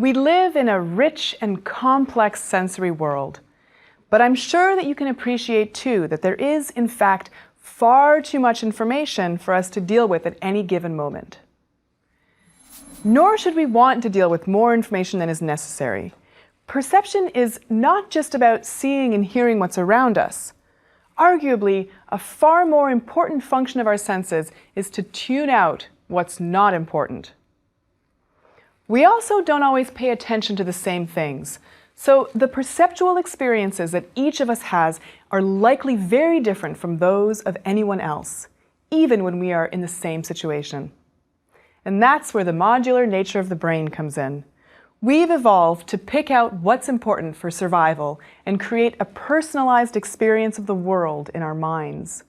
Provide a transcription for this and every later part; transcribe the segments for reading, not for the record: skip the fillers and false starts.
We live in a rich and complex sensory world, but I'm sure that you can appreciate too that there is, in fact, far too much information for us to deal with at any given moment. Nor should we want to deal with more information than is necessary. Perception is not just about seeing and hearing what's around us. Arguably, a far more important function of our senses is to tune out what's not important. We also don't always pay attention to the same things, so the perceptual experiences that each of us has are likely very different from those of anyone else, even when we are in the same situation. And that's where the modular nature of the brain comes in. We've evolved to pick out what's important for survival and create a personalized experience of the world in our minds.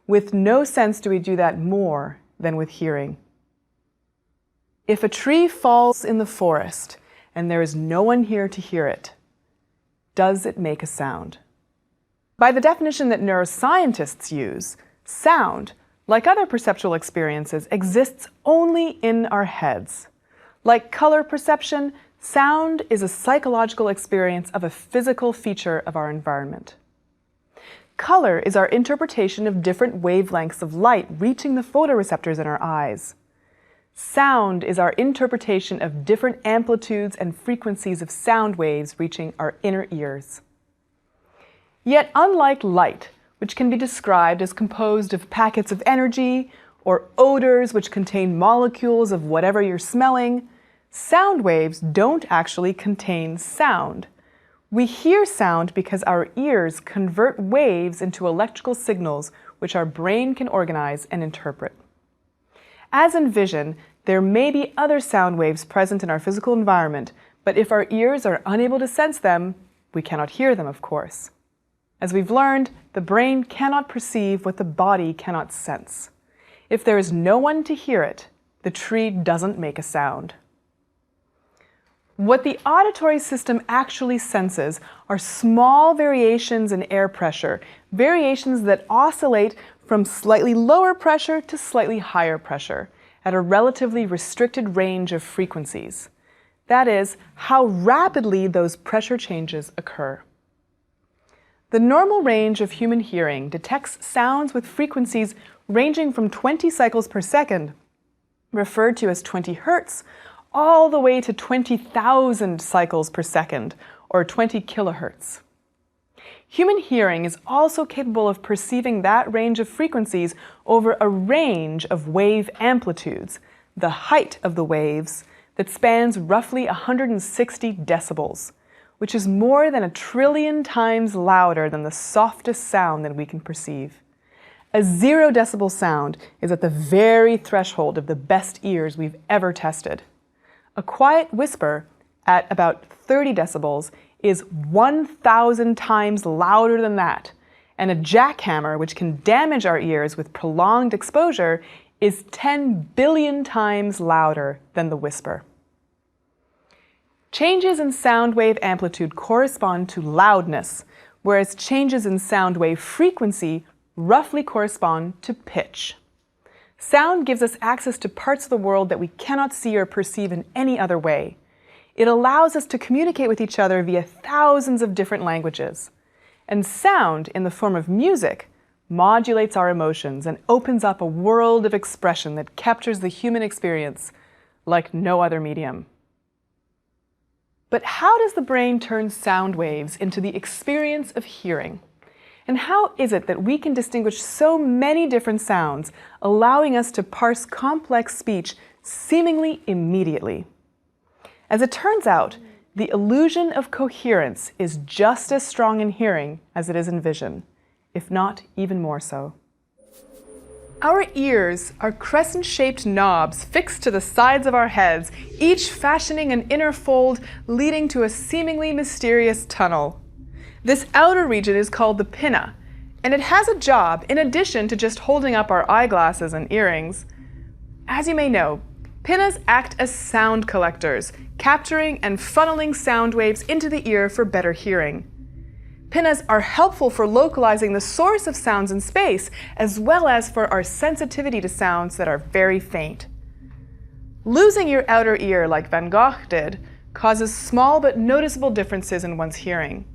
With no sense do we do that more than with hearing. If a tree falls in the forest and there is no one here to hear it, does it make a sound? By the definition that neuroscientists use, sound, like other perceptual experiences, exists only in our heads. Like color perception, sound is a psychological experience of a physical feature of our environment. Color is our interpretation of different wavelengths of light reaching the photoreceptors in our eyes. Sound is our interpretation of different amplitudes and frequencies of sound waves reaching our inner ears. Yet unlike light, which can be described as composed of packets of energy, or odors which contain molecules of whatever you're smelling, sound waves don't actually contain sound. We hear sound because our ears convert waves into electrical signals which our brain can organize and interpret. As in vision, there may be other sound waves present in our physical environment, but if our ears are unable to sense them, we cannot hear them, of course. As we've learned, the brain cannot perceive what the body cannot sense. If there is no one to hear it, the tree doesn't make a sound. What the auditory system actually senses are small variations in air pressure, variations that oscillate from slightly lower pressure to slightly higher pressure at a relatively restricted range of frequencies. That is, how rapidly those pressure changes occur. The normal range of human hearing detects sounds with frequencies ranging from 20 cycles per second, referred to as 20 hertz, all the way to 20,000 cycles per second, or 20 kilohertz. Human hearing is also capable of perceiving that range of frequencies over a range of wave amplitudes, the height of the waves, that spans roughly 160 decibels, which is more than 1 trillion times louder than the softest sound that we can perceive. A 0 decibel sound is at the very threshold of the best ears we've ever tested. A quiet whisper at about 30 decibels is 1,000 times louder than that, and a jackhammer, which can damage our ears with prolonged exposure, is 10 billion times louder than the whisper. Changes in sound wave amplitude correspond to loudness, whereas changes in sound wave frequency roughly correspond to pitch. Sound gives us access to parts of the world that we cannot see or perceive in any other way. It allows us to communicate with each other via thousands of different languages. And sound, in the form of music, modulates our emotions and opens up a world of expression that captures the human experience like no other medium. But how does the brain turn sound waves into the experience of hearing? And how is it that we can distinguish so many different sounds, allowing us to parse complex speech seemingly immediately? As it turns out, the illusion of coherence is just as strong in hearing as it is in vision, if not even more so. Our ears are crescent-shaped knobs fixed to the sides of our heads, each fashioning an inner fold leading to a seemingly mysterious tunnel. This outer region is called the pinna, and it has a job in addition to just holding up our eyeglasses and earrings. As you may know, pinnas act as sound collectors, capturing and funneling sound waves into the ear for better hearing. Pinnas are helpful for localizing the source of sounds in space, as well as for our sensitivity to sounds that are very faint. Losing your outer ear like Van Gogh did causes small but noticeable differences in one's hearing.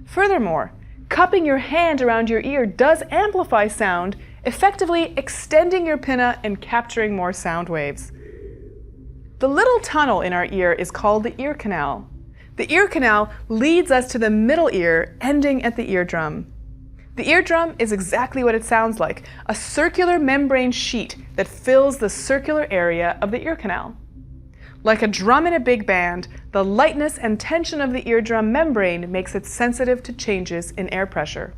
Furthermore, cupping your hand around your ear does amplify sound, effectively extending your pinna and capturing more sound waves. The little tunnel in our ear is called the ear canal. The ear canal leads us to the middle ear, ending at the eardrum. The eardrum is exactly what it sounds like, a circular membrane sheet that fills the circular area of the ear canal. Like a drum in a big band, the lightness and tension of the eardrum membrane makes it sensitive to changes in air pressure.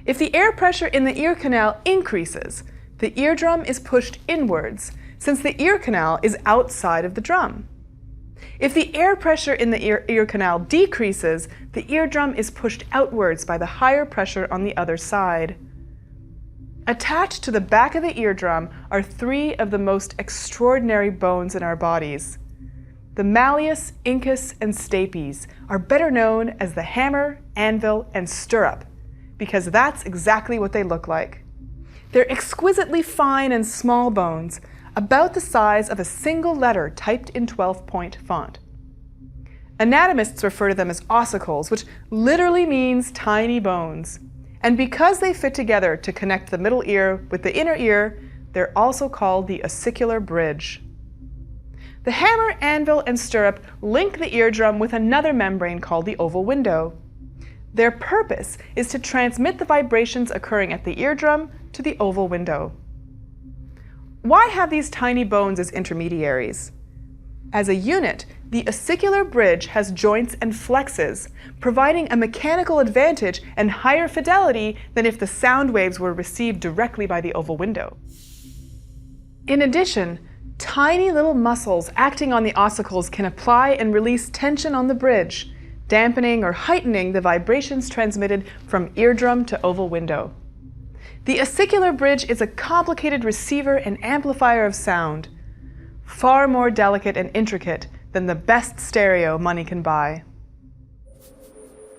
If the air pressure in the ear canal increases, the eardrum is pushed inwards, since the ear canal is outside of the drum. If the air pressure in the ear canal decreases, the eardrum is pushed outwards by the higher pressure on the other side. Attached to the back of the eardrum are three of the most extraordinary bones in our bodies. The malleus, incus, and stapes are better known as the hammer, anvil, and stirrup, because that's exactly what they look like. They're exquisitely fine and small bones, about the size of a single letter typed in 12-point font. Anatomists refer to them as ossicles, which literally means tiny bones. And because they fit together to connect the middle ear with the inner ear, they're also called the ossicular bridge. The hammer, anvil, and stirrup link the eardrum with another membrane called the oval window. Their purpose is to transmit the vibrations occurring at the eardrum to the oval window. Why have these tiny bones as intermediaries? As a unit, the ossicular bridge has joints and flexes, providing a mechanical advantage and higher fidelity than if the sound waves were received directly by the oval window. In addition, tiny little muscles acting on the ossicles can apply and release tension on the bridge, dampening or heightening the vibrations transmitted from eardrum to oval window. The ossicular bridge is a complicated receiver and amplifier of sound, far more delicate and intricate than the best stereo money can buy.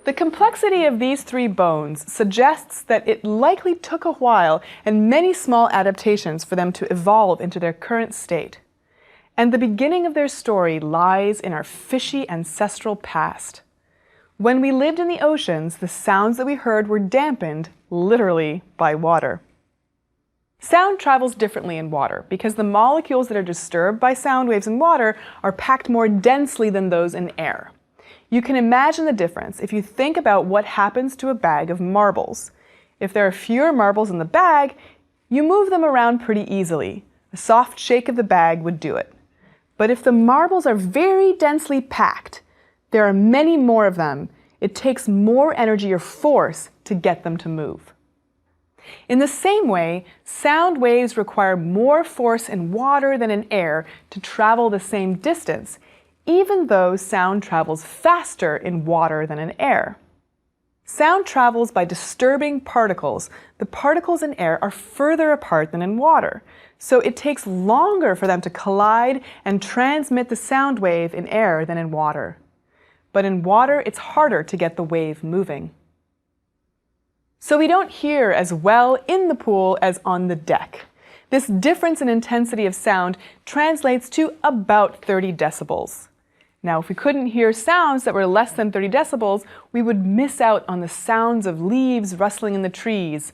The complexity of these three bones suggests that it likely took a while and many small adaptations for them to evolve into their current state. And the beginning of their story lies in our fishy ancestral past. When we lived in the oceans, the sounds that we heard were dampened, literally, by water. Sound travels differently in water because the molecules that are disturbed by sound waves in water are packed more densely than those in air. You can imagine the difference if you think about what happens to a bag of marbles. If there are fewer marbles in the bag, you move them around pretty easily. A soft shake of the bag would do it. But if the marbles are very densely packed, there are many more of them. It takes more energy or force to get them to move. In the same way, sound waves require more force in water than in air to travel the same distance, even though sound travels faster in water than in air. Sound travels by disturbing particles. The particles in air are further apart than in water, so it takes longer for them to collide and transmit the sound wave in air than in water. But in water, it's harder to get the wave moving. So we don't hear as well in the pool as on the deck. This difference in intensity of sound translates to about 30 decibels. Now, if we couldn't hear sounds that were less than 30 decibels, we would miss out on the sounds of leaves rustling in the trees,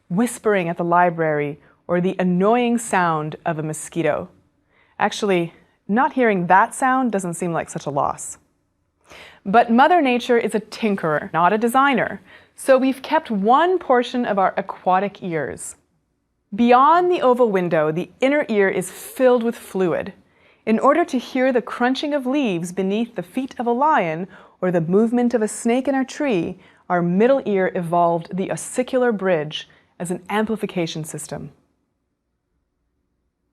whispering at the library, or the annoying sound of a mosquito. Actually, not hearing that sound doesn't seem like such a loss. But Mother Nature is a tinkerer, not a designer, so we've kept one portion of our aquatic ears. Beyond the oval window, the inner ear is filled with fluid. In order to hear the crunching of leaves beneath the feet of a lion or the movement of a snake in our tree, our middle ear evolved the ossicular bridge as an amplification system.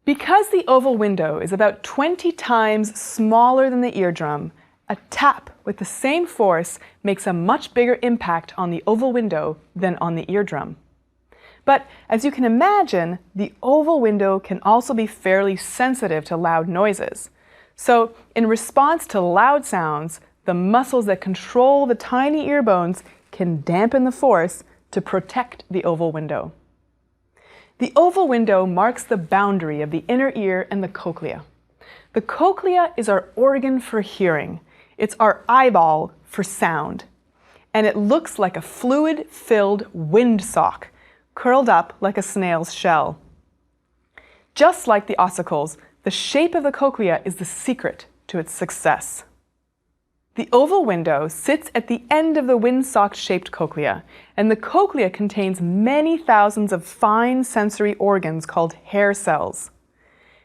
Because the oval window is about 20 times smaller than the eardrum, a tap with the same force makes a much bigger impact on the oval window than on the eardrum. But as you can imagine, the oval window can also be fairly sensitive to loud noises. So in response to loud sounds, the muscles that control the tiny ear bones can dampen the force to protect the oval window. The oval window marks the boundary of the inner ear and the cochlea. The cochlea is our organ for hearing. It's our eyeball for sound. And it looks like a fluid-filled windsock, curled up like a snail's shell. Just like the ossicles, the shape of the cochlea is the secret to its success. The oval window sits at the end of the windsock-shaped cochlea, and the cochlea contains many thousands of fine sensory organs called hair cells.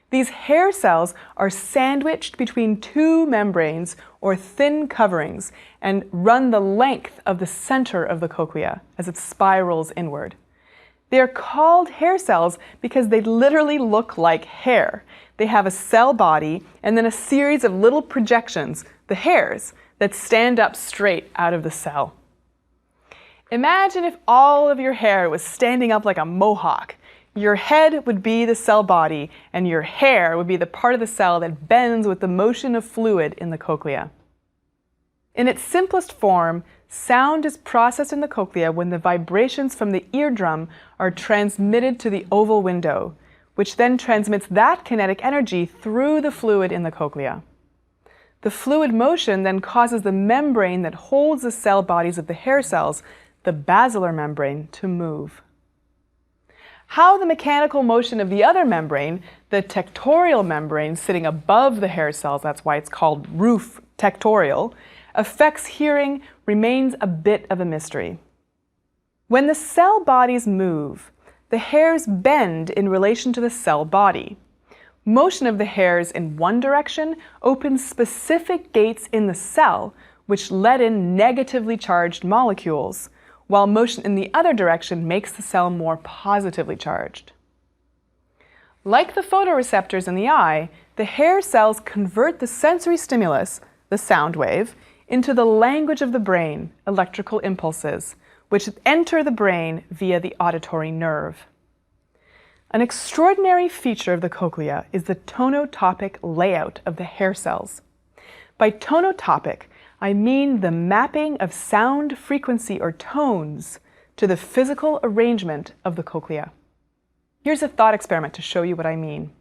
These hair cells are sandwiched between two membranes or thin coverings and run the length of the center of the cochlea as it spirals inward. They are called hair cells because they literally look like hair. They have a cell body and then a series of little projections, the hairs, that stand up straight out of the cell. Imagine if all of your hair was standing up like a mohawk. Your head would be the cell body, and your hair would be the part of the cell that bends with the motion of fluid in the cochlea. In its simplest form, sound is processed in the cochlea when the vibrations from the eardrum are transmitted to the oval window, which then transmits that kinetic energy through the fluid in the cochlea. The fluid motion then causes the membrane that holds the cell bodies of the hair cells, the basilar membrane, to move. How the mechanical motion of the other membrane, the tectorial membrane sitting above the hair cells, that's why it's called roof tectorial, affects hearing remains a bit of a mystery. When the cell bodies move, the hairs bend in relation to the cell body. Motion of the hairs in one direction opens specific gates in the cell, which let in negatively charged molecules, while motion in the other direction makes the cell more positively charged. Like the photoreceptors in the eye, the hair cells convert the sensory stimulus, the sound wave, into the language of the brain, electrical impulses, which enter the brain via the auditory nerve. An extraordinary feature of the cochlea is the tonotopic layout of the hair cells. By tonotopic, I mean the mapping of sound frequency or tones to the physical arrangement of the cochlea. Here's a thought experiment to show you what I mean.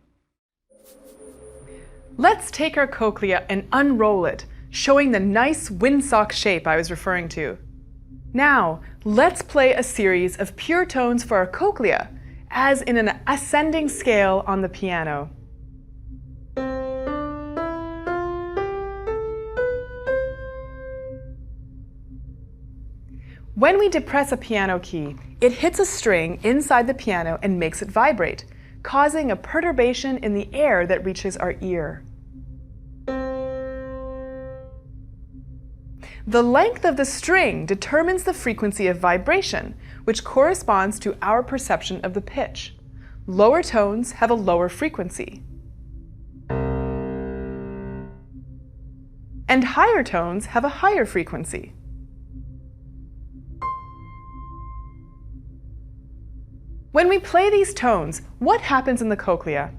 Let's take our cochlea and unroll it, showing the nice windsock shape I was referring to. Now, let's play a series of pure tones for our cochlea, as in an ascending scale on the piano. When we depress a piano key, it hits a string inside the piano and makes it vibrate, causing a perturbation in the air that reaches our ear. The length of the string determines the frequency of vibration, which corresponds to our perception of the pitch. Lower tones have a lower frequency, and higher tones have a higher frequency. When we play these tones, what happens in the cochlea?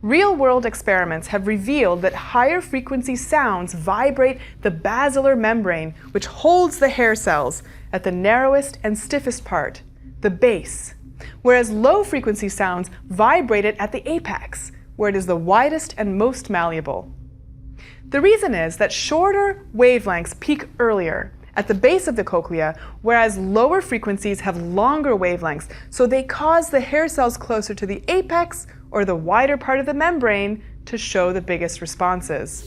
Real-world experiments have revealed that higher frequency sounds vibrate the basilar membrane, which holds the hair cells at the narrowest and stiffest part, the base, whereas low frequency sounds vibrate it at the apex, where it is the widest and most malleable. The reason is that shorter wavelengths peak earlier at the base of the cochlea, whereas lower frequencies have longer wavelengths, so they cause the hair cells closer to the apex or the wider part of the membrane to show the biggest responses.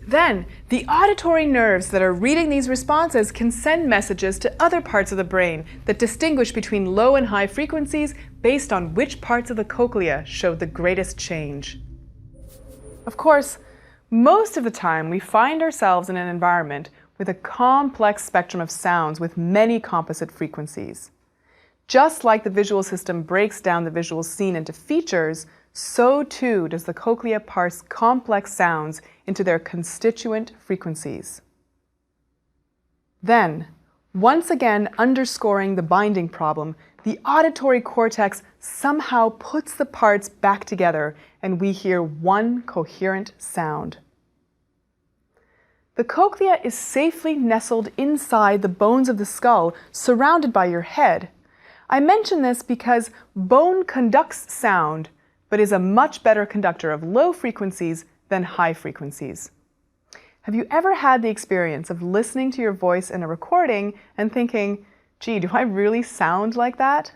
Then, the auditory nerves that are reading these responses can send messages to other parts of the brain that distinguish between low and high frequencies based on which parts of the cochlea showed the greatest change. Of course, most of the time we find ourselves in an environment with a complex spectrum of sounds with many composite frequencies. Just like the visual system breaks down the visual scene into features, so too does the cochlea parse complex sounds into their constituent frequencies. Then, once again underscoring the binding problem, the auditory cortex somehow puts the parts back together and we hear one coherent sound. The cochlea is safely nestled inside the bones of the skull, surrounded by your head. I mention this because bone conducts sound, but is a much better conductor of low frequencies than high frequencies. Have you ever had the experience of listening to your voice in a recording and thinking, gee, do I really sound like that?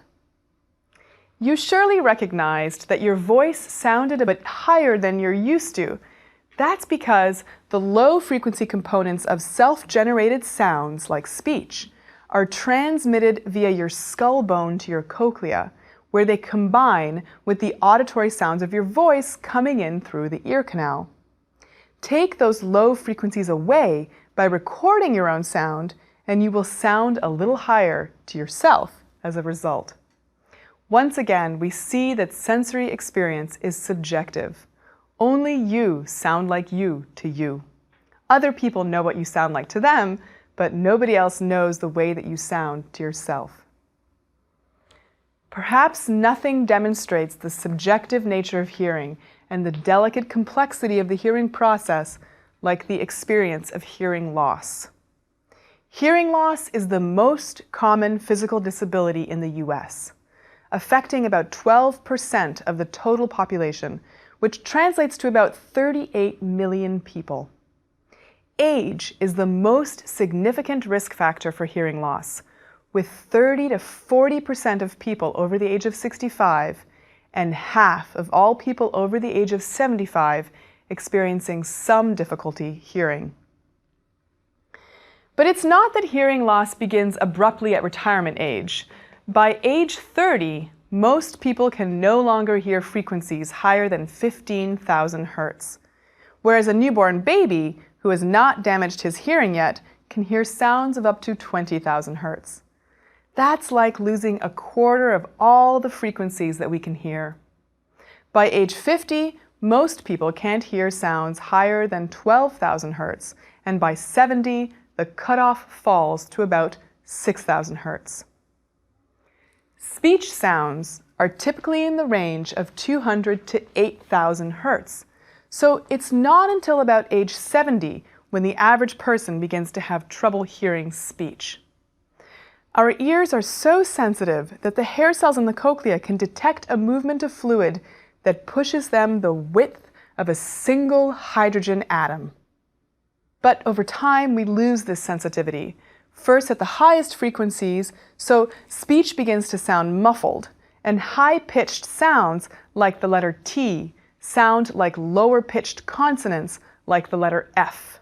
You surely recognized that your voice sounded a bit higher than you're used to. That's because the low-frequency components of self-generated sounds, like speech, are transmitted via your skull bone to your cochlea, where they combine with the auditory sounds of your voice coming in through the ear canal. Take those low frequencies away by recording your own sound, and you will sound a little higher to yourself as a result. Once again, we see that sensory experience is subjective. Only you sound like you to you. Other people know what you sound like to them, but nobody else knows the way that you sound to yourself. Perhaps nothing demonstrates the subjective nature of hearing and the delicate complexity of the hearing process like the experience of hearing loss. Hearing loss is the most common physical disability in the US, affecting about 12% of the total population, which translates to about 38 million people. Age is the most significant risk factor for hearing loss, with 30 to 40% of people over the age of 65 and half of all people over the age of 75 experiencing some difficulty hearing. But it's not that hearing loss begins abruptly at retirement age. By age 30, most people can no longer hear frequencies higher than 15,000 hertz, whereas a newborn baby who has not damaged his hearing yet can hear sounds of up to 20,000 hertz. That's like losing a quarter of all the frequencies that we can hear. By age 50, most people can't hear sounds higher than 12,000 hertz, and by 70, the cutoff falls to about 6,000 hertz. Speech sounds are typically in the range of 200 to 8,000 hertz, so it's not until about age 70 when the average person begins to have trouble hearing speech. Our ears are so sensitive that the hair cells in the cochlea can detect a movement of fluid that pushes them the width of a single hydrogen atom. But over time, we lose this sensitivity, first at the highest frequencies, so speech begins to sound muffled, and high-pitched sounds like the letter T sound like lower-pitched consonants like the letter F.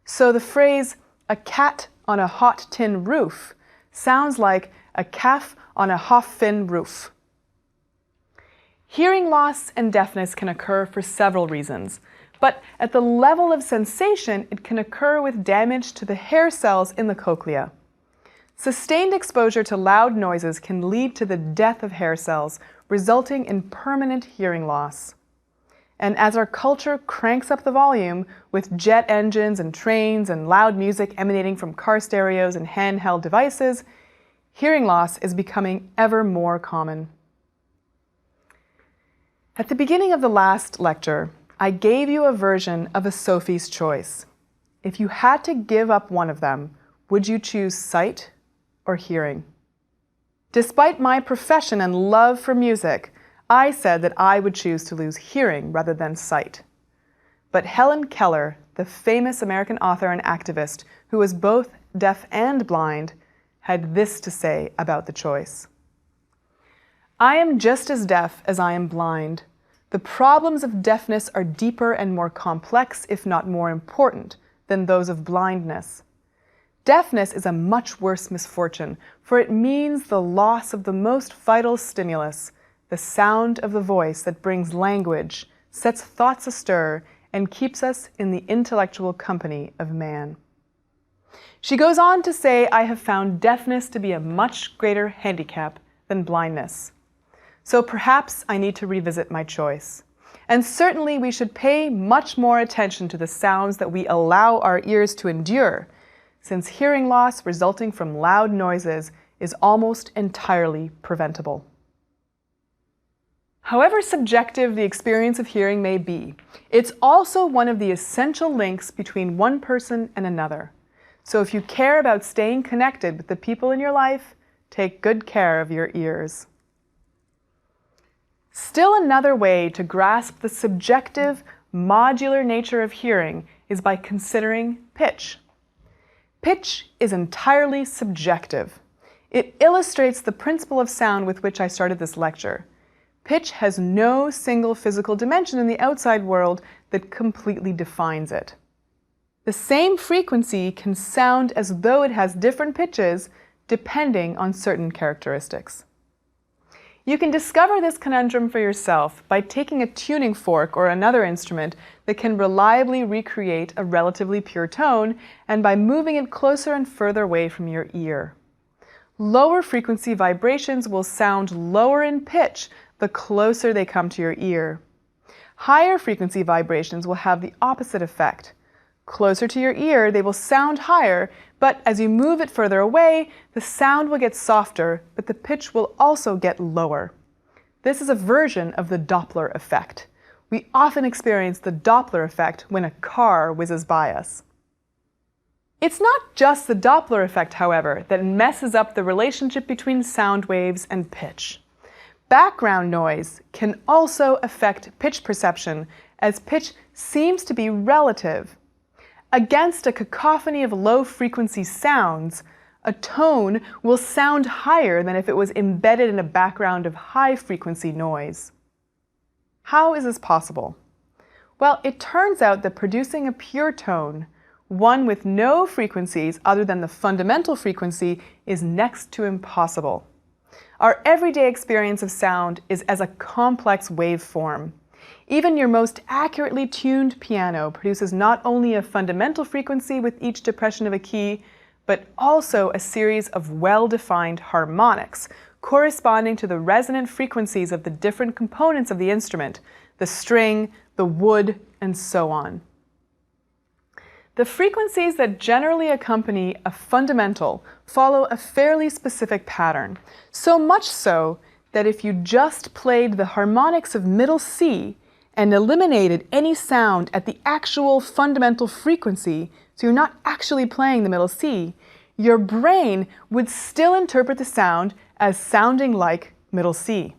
So the phrase, "a cat on a hot tin roof," sounds like "a calf on a hoffin roof." Hearing loss and deafness can occur for several reasons, but at the level of sensation, it can occur with damage to the hair cells in the cochlea. Sustained exposure to loud noises can lead to the death of hair cells, resulting in permanent hearing loss. And as our culture cranks up the volume with jet engines and trains and loud music emanating from car stereos and handheld devices, hearing loss is becoming ever more common. At the beginning of the last lecture, I gave you a version of a Sophie's choice. If you had to give up one of them, would you choose sight or hearing? Despite my profession and love for music, I said that I would choose to lose hearing rather than sight. But Helen Keller, the famous American author and activist who was both deaf and blind, had this to say about the choice. "I am just as deaf as I am blind. The problems of deafness are deeper and more complex, if not more important, than those of blindness. Deafness is a much worse misfortune, for it means the loss of the most vital stimulus, the sound of the voice that brings language, sets thoughts astir, and keeps us in the intellectual company of man." She goes on to say, "I have found deafness to be a much greater handicap than blindness. So perhaps I need to revisit my choice. And certainly we should pay much more attention to the sounds that we allow our ears to endure, since hearing loss resulting from loud noises is almost entirely preventable." However subjective the experience of hearing may be, it's also one of the essential links between one person and another. So if you care about staying connected with the people in your life, take good care of your ears. Still another way to grasp the subjective, modular nature of hearing is by considering pitch. Pitch is entirely subjective. It illustrates the principle of sound with which I started this lecture. Pitch has no single physical dimension in the outside world that completely defines it. The same frequency can sound as though it has different pitches depending on certain characteristics. You can discover this conundrum for yourself by taking a tuning fork or another instrument that can reliably recreate a relatively pure tone and by moving it closer and further away from your ear. Lower frequency vibrations will sound lower in pitch the closer they come to your ear. Higher frequency vibrations will have the opposite effect. Closer to your ear, they will sound higher, but as you move it further away, the sound will get softer, but the pitch will also get lower. This is a version of the Doppler effect. We often experience the Doppler effect when a car whizzes by us. It's not just the Doppler effect, however, that messes up the relationship between sound waves and pitch. Background noise can also affect pitch perception, as pitch seems to be relative. Against a cacophony of low-frequency sounds, a tone will sound higher than if it was embedded in a background of high-frequency noise. How is this possible? Well, it turns out that producing a pure tone, one with no frequencies other than the fundamental frequency, is next to impossible. Our everyday experience of sound is as a complex waveform. Even your most accurately tuned piano produces not only a fundamental frequency with each depression of a key, but also a series of well-defined harmonics corresponding to the resonant frequencies of the different components of the instrument, the string, the wood, and so on. The frequencies that generally accompany a fundamental follow a fairly specific pattern, so much so that if you just played the harmonics of middle C and eliminated any sound at the actual fundamental frequency, so you're not actually playing the middle C, your brain would still interpret the sound as sounding like middle C.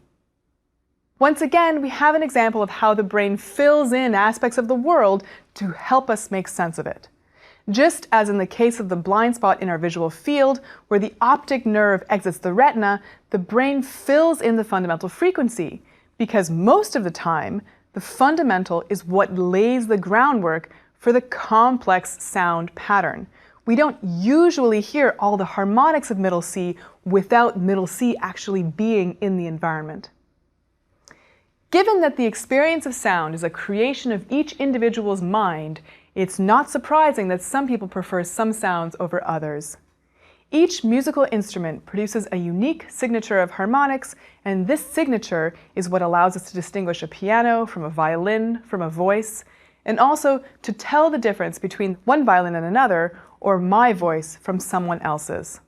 Once again, we have an example of how the brain fills in aspects of the world to help us make sense of it. Just as in the case of the blind spot in our visual field, where the optic nerve exits the retina, the brain fills in the fundamental frequency, because most of the time, the fundamental is what lays the groundwork for the complex sound pattern. We don't usually hear all the harmonics of middle C without middle C actually being in the environment. Given that the experience of sound is a creation of each individual's mind, it's not surprising that some people prefer some sounds over others. Each musical instrument produces a unique signature of harmonics, and this signature is what allows us to distinguish a piano from a violin from a voice, and also to tell the difference between one violin and another, or my voice from someone else's.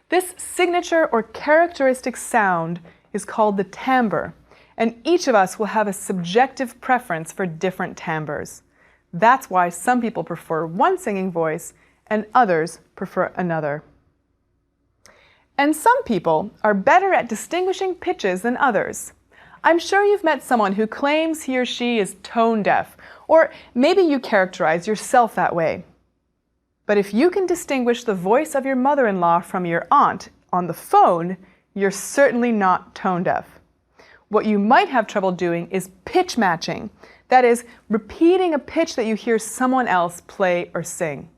This signature or characteristic sound is called the timbre, and each of us will have a subjective preference for different timbres. That's why some people prefer one singing voice and others prefer another. And some people are better at distinguishing pitches than others. I'm sure you've met someone who claims he or she is tone deaf, or maybe you characterize yourself that way. But if you can distinguish the voice of your mother-in-law from your aunt on the phone, you're certainly not tone deaf. What you might have trouble doing is pitch matching. That is, repeating a pitch that you hear someone else play or sing.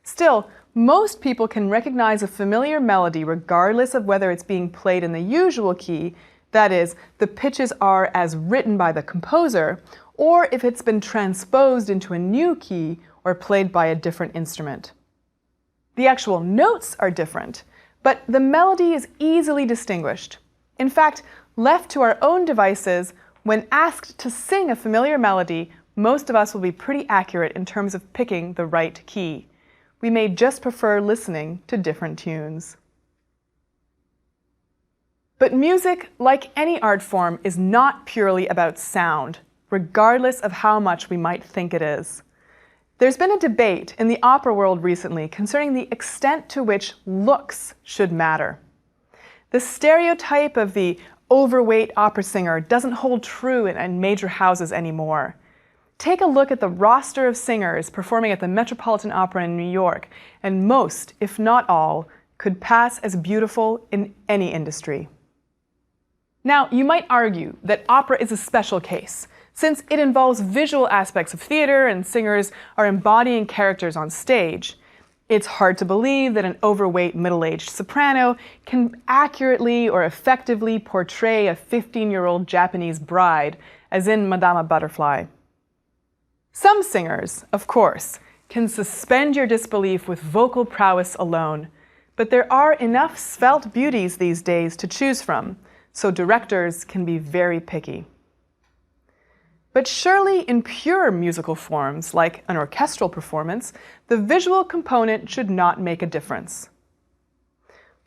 Still, most people can recognize a familiar melody regardless of whether it's being played in the usual key, that is, the pitches are as written by the composer, or if it's been transposed into a new key or played by a different instrument. The actual notes are different, but the melody is easily distinguished. In fact, left to our own devices, when asked to sing a familiar melody, most of us will be pretty accurate in terms of picking the right key. We may just prefer listening to different tunes. But music, like any art form, is not purely about sound, regardless of how much we might think it is. There's been a debate in the opera world recently concerning the extent to which looks should matter. The stereotype of the overweight opera singer doesn't hold true in major houses anymore. Take a look at the roster of singers performing at the Metropolitan Opera in New York, and most, if not all, could pass as beautiful in any industry. Now, you might argue that opera is a special case, since it involves visual aspects of theater and singers are embodying characters on stage. It's hard to believe that an overweight middle-aged soprano can accurately or effectively portray a 15-year-old Japanese bride, as in Madama Butterfly. Some singers, of course, can suspend your disbelief with vocal prowess alone, but there are enough svelte beauties these days to choose from, so directors can be very picky. But surely in pure musical forms, like an orchestral performance, the visual component should not make a difference.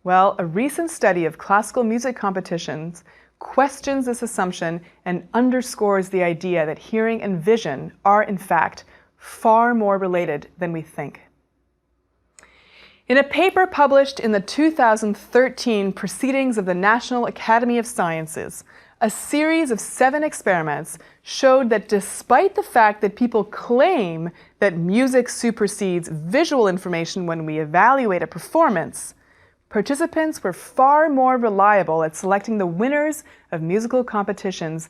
Well, a recent study of classical music competitions questions this assumption and underscores the idea that hearing and vision are, in fact, far more related than we think. In a paper published in the 2013 Proceedings of the National Academy of Sciences, a series of 7 experiments showed that despite the fact that people claim that music supersedes visual information when we evaluate a performance, participants were far more reliable at selecting the winners of musical competitions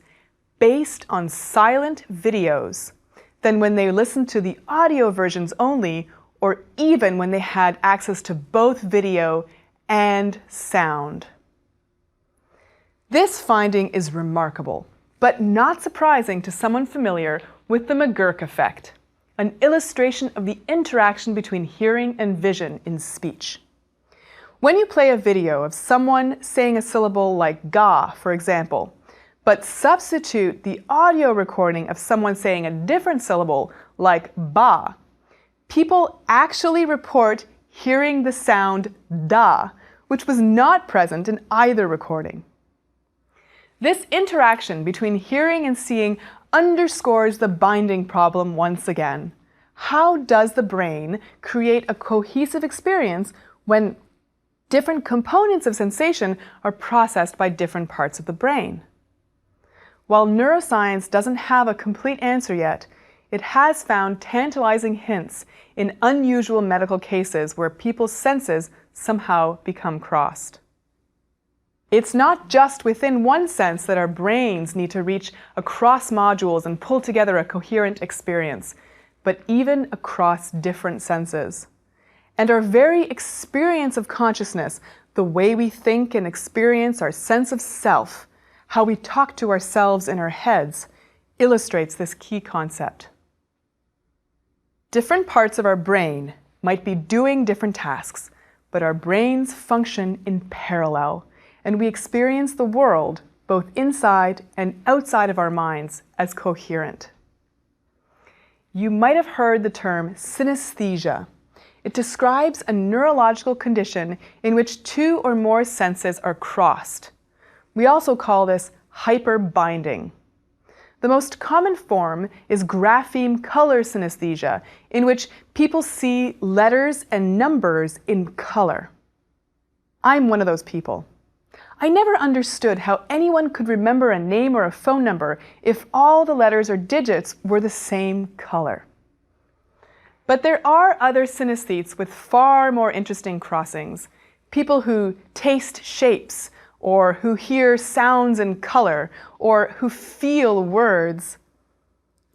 based on silent videos than when they listened to the audio versions only, or even when they had access to both video and sound. This finding is remarkable, but not surprising to someone familiar with the McGurk effect, an illustration of the interaction between hearing and vision in speech. When you play a video of someone saying a syllable like ga, for example, but substitute the audio recording of someone saying a different syllable like ba, people actually report hearing the sound da, which was not present in either recording. This interaction between hearing and seeing underscores the binding problem once again. How does the brain create a cohesive experience when different components of sensation are processed by different parts of the brain? While neuroscience doesn't have a complete answer yet, it has found tantalizing hints in unusual medical cases where people's senses somehow become crossed. It's not just within one sense that our brains need to reach across modules and pull together a coherent experience, but even across different senses. And our very experience of consciousness, the way we think and experience our sense of self, how we talk to ourselves in our heads, illustrates this key concept. Different parts of our brain might be doing different tasks, but our brains function in parallel, and we experience the world, both inside and outside of our minds, as coherent. You might have heard the term synesthesia. It describes a neurological condition in which 2 or more senses are crossed. We also call this hyperbinding. The most common form is grapheme color synesthesia, in which people see letters and numbers in color. I'm one of those people. I never understood how anyone could remember a name or a phone number if all the letters or digits were the same color. But there are other synesthetes with far more interesting crossings. People who taste shapes, or who hear sounds in color, or who feel words.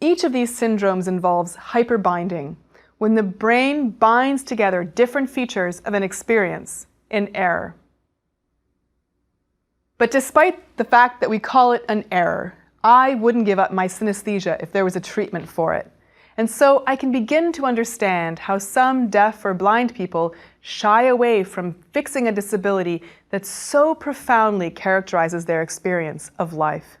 Each of these syndromes involves hyperbinding, when the brain binds together different features of an experience in error. But despite the fact that we call it an error, I wouldn't give up my synesthesia if there was a treatment for it. And so I can begin to understand how some deaf or blind people shy away from fixing a disability that so profoundly characterizes their experience of life.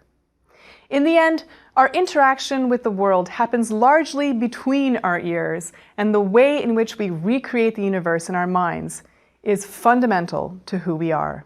In the end, our interaction with the world happens largely between our ears, and the way in which we recreate the universe in our minds is fundamental to who we are.